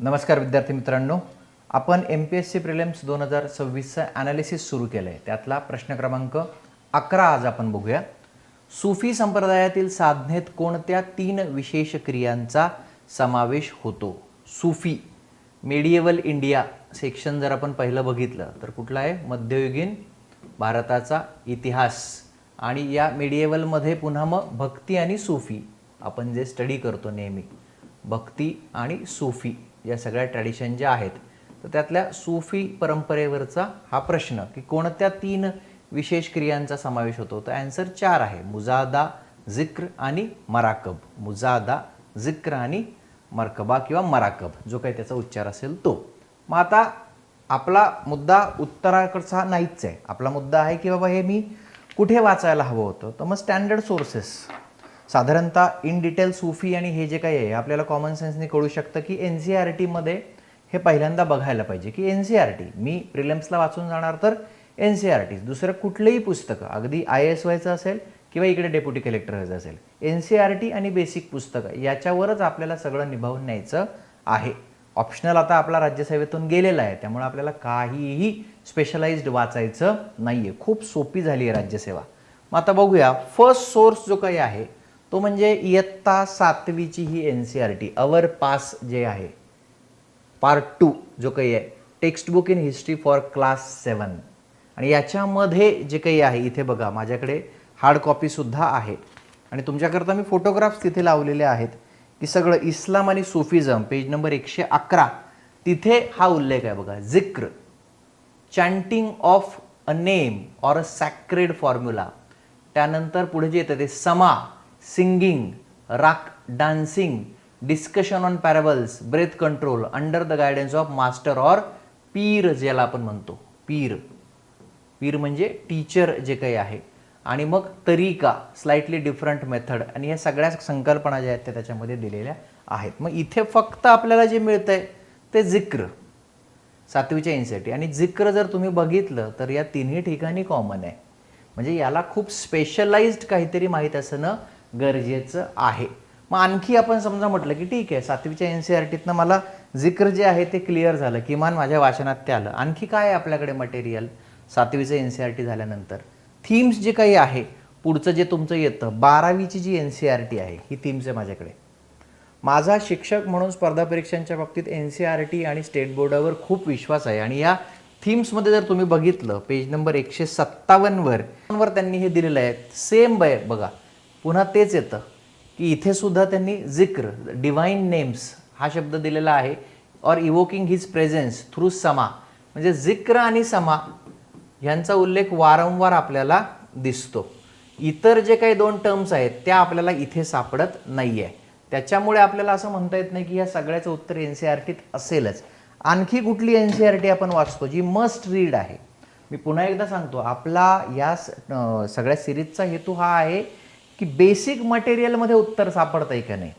नमस्कार विद्यार्थी मित्रांनो, आपण MPSC प्रिलिम्स 2026चा ॲनालिसिस सुरू केलं आहे. त्यातला प्रश्न क्रमांक 11 आज आपण बघूया. सूफी संप्रदायातील साधनेत कोणत्या 3 विशेष क्रियांचा समावेश होतो? सूफी मेडिएवल इंडिया सेक्शन जर आपण पहिलं बघितलं तर कुठला आहे? मध्ययुगीन भारताचा इतिहास. आणि या मेडिएवलमध्ये पुन्हा मग भक्ती आणि सूफी आपण जे स्टडी करतो नेहमी, भक्ती आणि सूफी या सगळ्या ट्रॅडिशन ज्या आहेत, तर त्यातल्या सूफी परंपरेवरचा हा प्रश्न की कोणत्या 3 विशेष क्रियांचा समावेश होतो? तर आन्सर 4 आहे. मुजादा, जिक्र आणि मराकब. मुजादा, जिक्र आणि मरकबा किंवा मराकब, जो काही त्याचा उच्चार असेल तो. मग आता आपला मुद्दा उत्तराकडचा नाहीच आहे. आपला मुद्दा आहे की बाबा हे मी कुठे वाचायला हवं होतं. तर मग स्टँडर्ड सोर्सेस, साधारणतः इन डिटेल सूफी आणि हे जे काही आहे आपल्याला कॉमन सेन्सने कळू शकतं की NCERTमध्ये हे पहिल्यांदा बघायला पाहिजे की NCERT, मी प्रिलिम्सला वाचून जाणार तर NCERT, दुसरं कुठलंही पुस्तकं, अगदी IAS व्हायचं असेल किंवा इकडे डेप्युटी कलेक्टर व्हायचं असेल, NCERT आणि बेसिक पुस्तकं याच्यावरच आपल्याला सगळं निभावून न्यायचं आहे. ऑप्शनल आता आपला राज्यसेवेतून गेलेला आहे, त्यामुळे आपल्याला काहीही स्पेशलाइज्ड वाचायचं नाही आहे. खूप सोपी झाली आहे राज्यसेवा. मग आता बघूया फर्स्ट सोर्स जो काही आहे तो म्हणजे इयत्ता 7वीची ही NCERT अवर पास जे आहे, पार्ट 2 जो काही आहे, text book in history for class 7. आणि याच्यामध्ये जे काही आहे, इथे बघा माझ्याकडे हार्ड कॉपीसुद्धा आहे आणि तुमच्याकरता मी फोटोग्राफ्स तिथे लावलेले आहेत की सगळं इस्लाम आणि सूफिझम, पेज नंबर 111, तिथे हा उल्लेख आहे बघा. जिक्र, chanting of a name or a sacred formula. त्यानंतर पुढे जे येतं ते समा, सिंगिंग, राक dancing, discussion on parables, breath control under the guidance of master or पीर, ज्याला आपण म्हणतो पीर. पीर म्हणजे टीचर जे काही आहे. आणि मग तरीका, स्लाइटली डिफरंट मेथड, आणि या सगळ्या संकल्पना ज्या आहेत त्या त्याच्यामध्ये दिलेल्या आहेत. मग इथे फक्त आपल्याला जे मिळतंय ते जिक्र, 7वीच्या NCERT. आणि जिक्र जर तुम्ही बघितलं तर या तिन्ही ठिकाणी कॉमन आहे. म्हणजे याला खूप स्पेशलाइज्ड काहीतरी माहीत असणं गरजेचं आहे. मग आणखी आपण समजा म्हटलं की ठीक आहे, 7वीच्या NCERTतनं मला जिक्र जे आहे ते क्लिअर झालं, किमान माझ्या वाचनात ते आलं. आणखी काय आहे आपल्याकडे मटेरियल 7वीचं NCERT झाल्यानंतर? थीम्स जे काही आहे, पुढचं जे तुमचं येतं 12वीची जी NCERT आहे ही थीम्स आहे माझ्याकडे. माझा शिक्षक म्हणून स्पर्धा परीक्षांच्या बाबतीत NCERT आणि स्टेट बोर्डावर खूप विश्वास आहे. आणि या थीम्समध्ये जर तुम्ही बघितलं पेज नंबर 157वर त्यांनी हे दिलेलं आहे. सेम आहे बघा, पुन्हा तेच येतं की इथे सुद्धा त्यांनी जिक्र, डिवाइन नेम्स हा शब्द दिलेला आहे, or evoking his presence through समा. म्हणजे जिक्र आणि समा ह्यांचा उल्लेख वारंवार आपल्याला दिसतो. इतर जे काही 2 टर्म्स आहेत त्या आपल्याला इथे सापडत नाही आहे. त्याच्यामुळे आपल्याला असं म्हणता येत नाही की या सगळ्याचं उत्तर NCERTत असेलच. आणखी कुठली NCERT आपण वाचतो जी मस्ट रीड आहे? मी पुन्हा एकदा सांगतो, आपला या सगळ्या सिरीजचा हेतू हा आहे की बेसिक मटेरियलमध्ये उत्तर सापडतंय का नाही.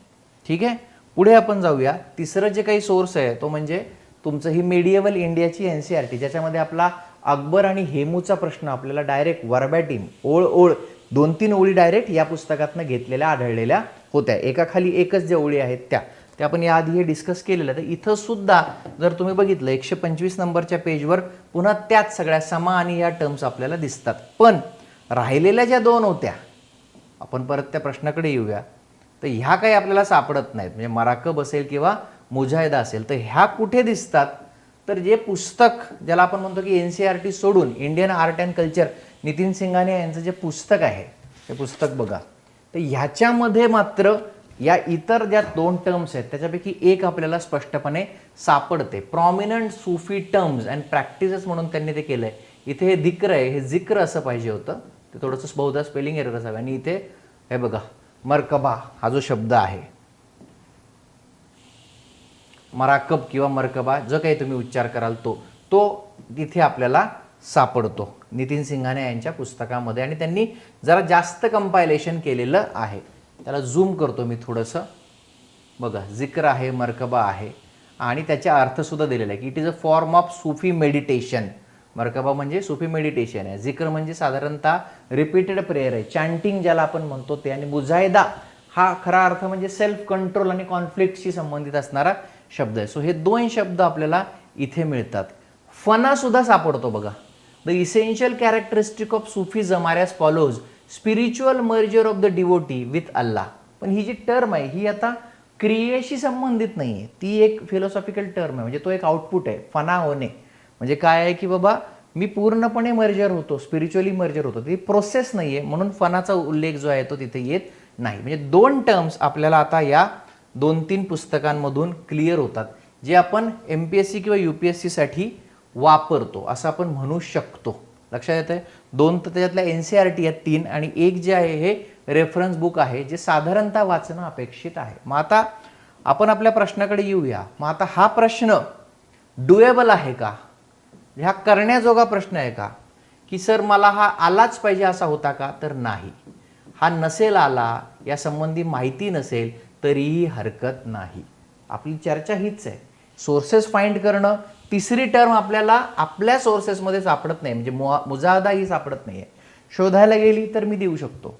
ठीक आहे, पुढे आपण जाऊया. तिसरं जे काही सोर्स आहे तो म्हणजे तुमचं ही मेडिएवल इंडियाची NCERT, ज्याच्यामध्ये आपला अकबर आणि हेमूचा प्रश्न आपल्याला डायरेक्ट वर्बॅटिम, ओळ 2-3 ओळी डायरेक्ट या पुस्तकातनं घेतलेल्या आढळलेल्या होत्या. एकाखाली एकच ज्या ओळी आहेत त्या आपण याआधी हे डिस्कस केलेलं. तर इथं सुद्धा जर तुम्ही बघितलं 125 नंबरच्या पेजवर पुन्हा त्याच सगळ्या समा आणि या टर्म्स आपल्याला दिसतात. पण राहिलेल्या ज्या 2 होत्या, आपण परत त्या प्रश्नाकडे येऊया, तर ह्या काही आपल्याला सापडत नाहीत. म्हणजे मराकब असेल किंवा मुजाहिदा असेल, तर ह्या कुठे दिसतात? तर जे पुस्तक ज्याला आपण म्हणतो की NCERT सोडून Indian art and culture, Nitin Singhania यांचं जे पुस्तक आहे ते पुस्तक बघा. तर ह्याच्यामध्ये मात्र या इतर ज्या 2 टर्म्स आहेत त्याच्यापैकी एक आपल्याला स्पष्टपणे सापडते. Prominent Sufi terms and practices म्हणून त्यांनी ते केलंय. इथे हे जिक्र आहे, हे जिक्र असं पाहिजे होतं, ते थोडंसं बहुधा स्पेलिंग एरर असावं. आणि इथे हे बघा मरकबा हा जो शब्द आहे, मराकब किंवा मरकबा जो काही तुम्ही उच्चार कराल तो तिथे आपल्याला सापडतो नितीन सिंघानिया यांच्या पुस्तकामध्ये. आणि त्यांनी जरा जास्त कंपायलेशन केलेलं आहे. त्याला झूम करतो मी थोडंसं. बघा, जिक्र आहे, मरकबा आहे आणि त्याचा अर्थसुद्धा दिलेला आहे की it is a form of Sufi meditation. मरकबा म्हणजे सूफी मेडिटेशन आहे. जिक्र म्हणजे साधारणतः रिपीटेड प्रेयर आहे, चॅन्टिंग ज्याला आपण म्हणतो ते. आणि मुजाहिदा हा खरा अर्थ म्हणजे सेल्फ कंट्रोल आणि कॉन्फ्लिक्टशी संबंधित असणारा शब्द आहे. सो हे 2 शब्द आपल्याला इथे मिळतात. फना सुद्धा सापडतो बघा. The essential characteristic of Sufism are as follows, spiritual merger of the devotee with Allah. पण ही जी टर्म आहे ही आता क्रियेशी संबंधित नाही आहे, ती एक फिलॉसॉफिकल टर्म आहे. म्हणजे तो एक आउटपुट आहे. फना होणे म्हणजे काय आहे की बाबा मी पूर्णपणे मर्जर होतो, स्पिरिच्युअली मर्जर होतो. ती प्रोसेस नाही आहे, म्हणून फनाचा उल्लेख जो आहे तो तिथे येत नाही. म्हणजे 2 टर्म्स आपल्याला आता या 2-3 पुस्तकांमधून क्लिअर होतात, जे आपण MPSC किंवा UPSC साठी वापरतो असं आपण म्हणू शकतो. लक्षात येतंय? 2 तर त्याच्यातल्या NCERT आहेत 3, आणि एक जे आहे हे रेफरन्स बुक आहे जे साधारणतः वाचणं अपेक्षित आहे. मग आता आपण आपल्या प्रश्नाकडे येऊया. मग आता हा प्रश्न डुएबल आहे का? हा करण्याजोगा प्रश्न आहे का? की सर मला हा आलाच पाहिजे असा होता का? तर नाही. हा नसेल आला, या संबंधी माहिती नसेल तरीही हरकत नाही. आपली चर्चा हीच आहे. सोर्सेस फाइंड करणं. तिसरी टर्म आपल्याला आपल्या सोर्सेसमध्ये सापडत नाही, म्हणजे मुजाहदा ही सापडत नाही आहे. शोधायला गेली तर मी देऊ शकतो.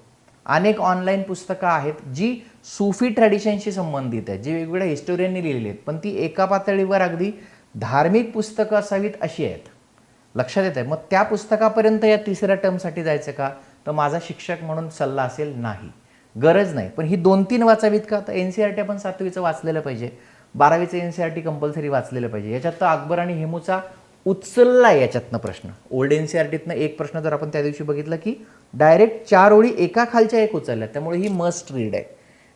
अनेक ऑनलाईन पुस्तकं आहेत जी सुफी ट्रॅडिशनशी संबंधित आहेत, जी वेगवेगळ्या हिस्टोरियननी लिहिलेली आहेत, पण ती एका पातळीवर अगदी धार्मिक पुस्तकं असावीत अशी आहेत. लक्षात येत आहे? मग त्या पुस्तकापर्यंत या तिसऱ्या टर्मसाठी जायचं का? तर माझा शिक्षक म्हणून सल्ला असेल नाही, गरज नाही. पण ही 2-3 वाचावीत का? तर NCERT आपण 7वीचं वाचलेलं पाहिजे, 12वीचं NCERT कंपल्सरी वाचलेलं पाहिजे. याच्यात तर अकबर आणि हेमूचा उचलला आहे याच्यातनं प्रश्न. ओल्ड NCERTतनं एक प्रश्न जर आपण त्या दिवशी बघितला की डायरेक्ट 4 ओळी एका खालच्या एक उचलल्या, त्यामुळे ही मस्ट रीड आहे.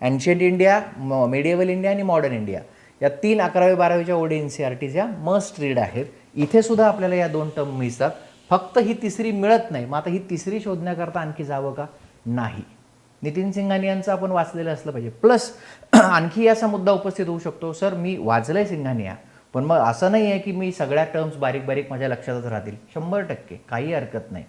एन्शियंट इंडिया, मेडिएवल इंडिया आणि मॉडर्न इंडिया या 3 11वी-12वीच्या ओल्ड NCERTच्या मस्ट रीड आहेत. इथे सुद्धा आपल्याला या 2 टर्म मिळतात, फक्त ही तिसरी मिळत नाही. मग आता ही तिसरी शोधण्याकरता आणखी जावं का? नाही. नितीन सिंघानिया यांचं आपण वाचलेलं असलं पाहिजे. प्लस आणखी असा मुद्दा उपस्थित होऊ शकतो, सर मी वाचलंय सिंघानिया, पण मग असं नाही आहे की मी सगळ्या टर्म्स बारीक बारीक माझ्या लक्षातच राहतील. 100% काही हरकत नाही,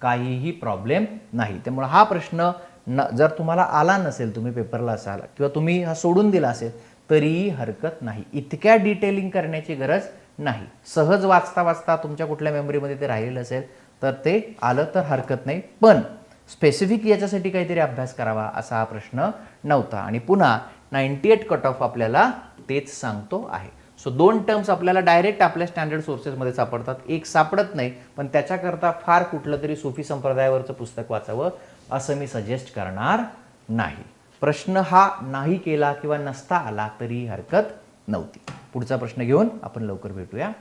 काहीही प्रॉब्लेम नाही. त्यामुळे हा प्रश्न जर तुम्हाला आला नसेल, तुम्ही पेपरला असाल किंवा तुम्ही हा सोडून दिला असेल तरीही हरकत नाही. इतक्या डिटेलिंग करण्याची गरज नाही. सहज वाचता वाचता तुमच्या कुठल्या मेमरीमध्ये ते राहिलेलं असेल तर ते आलं तर हरकत नाही. पण स्पेसिफिक याच्यासाठी काहीतरी अभ्यास करावा असा हा प्रश्न नव्हता. आणि पुन्हा 98 कट ऑफ आपल्याला तेच सांगतो आहे. सो 2 टर्म्स आपल्याला डायरेक्ट आपल्या स्टँडर्ड सोर्सेसमध्ये सापडतात, एक सापडत नाही. पण त्याच्याकरता फार कुठलं तरी सुफी संप्रदायावरचं पुस्तक वाचावं असं मी सजेस्ट करणार नाही. प्रश्न हा नाही केला किंवा नसता आला तरी हरकत नव्हती. पुढचा प्रश्न घेऊन आपण लवकर भेटूया.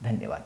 धन्यवाद.